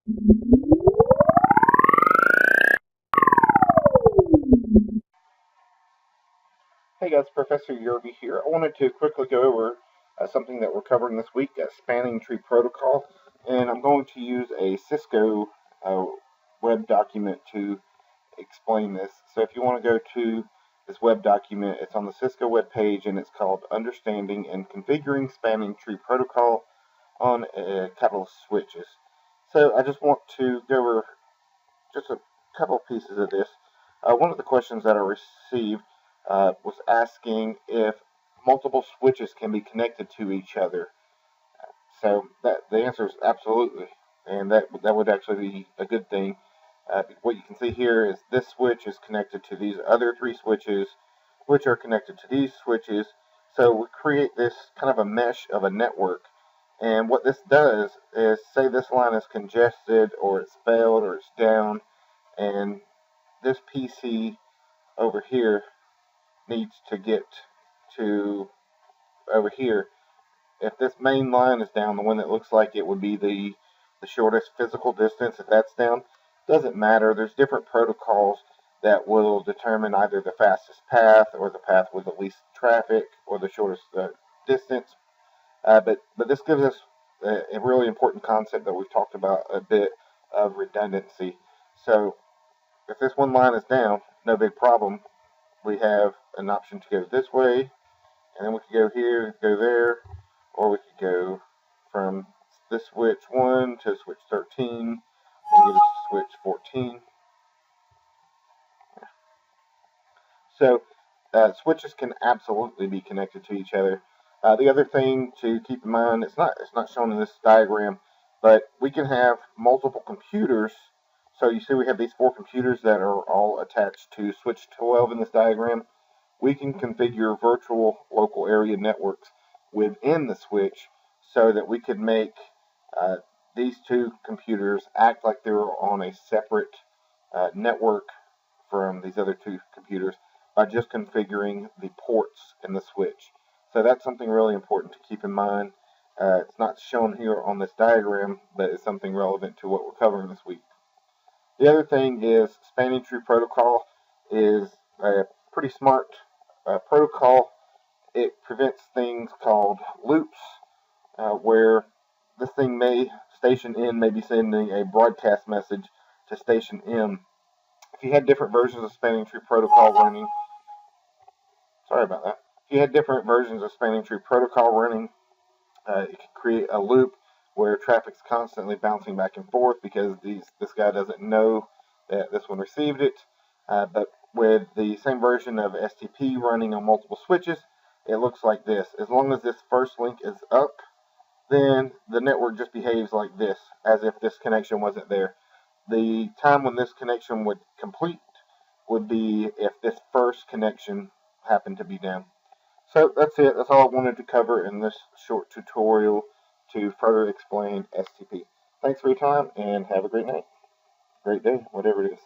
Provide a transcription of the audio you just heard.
Hey guys, Professor Yerby here. I wanted to quickly go over something that we're covering this week, a spanning tree protocol, and I'm going to use a Cisco uh, web document to explain this. So if you want to go to this web document, it's on the Cisco web page, and it's called Understanding and Configuring Spanning Tree Protocol on Capital Switches. So I just want to go over just a couple pieces of this. One of the questions that I received was asking if multiple switches can be connected to each other. So the answer is absolutely, and that would actually be a good thing. What you can see here is this switch is connected to these other three switches, which are connected to these switches. So we create this kind of a mesh of a network. And what this does is, say this line is congested, or it's failed, or it's down, and this PC over here needs to get to over here. If this main line is down, the one that looks like it would be the shortest physical distance, if that's down, doesn't matter. There's different protocols that will determine either the fastest path, or the path with the least traffic, or the shortest distance. But this gives us a really important concept that we've talked about a bit, of redundancy. So if this one line is down, no big problem. We have an option to go this way, and then we could go here, go there, or we could go from this switch 1 to switch 13, and get to switch 14. So switches can absolutely be connected to each other. The other thing to keep in mind, it's not shown in this diagram, but we can have multiple computers. So you see we have these 4 computers that are all attached to switch 12 in this diagram. We can configure virtual local area networks within the switch, so that we could make these 2 computers act like they're on a separate network from these other 2 computers by just configuring the ports in the switch. So that's something really important to keep in mind. It's not shown here on this diagram, but it's something relevant to what we're covering this week. The other thing is, spanning tree protocol is a pretty smart protocol. It prevents things called loops, where this thing station N may be sending a broadcast message to station M. If you had different versions of spanning tree protocol running, sorry about that. If you had different versions of spanning tree protocol running, it could create a loop where traffic's constantly bouncing back and forth because this guy doesn't know that this one received it. But with the same version of STP running on multiple switches, it looks like this. As long as this first link is up, then the network just behaves like this, as if this connection wasn't there. The time when this connection would complete would be if this first connection happened to be down. So that's it. That's all I wanted to cover in this short tutorial to further explain STP. Thanks for your time, and have a great night. Great day, whatever it is.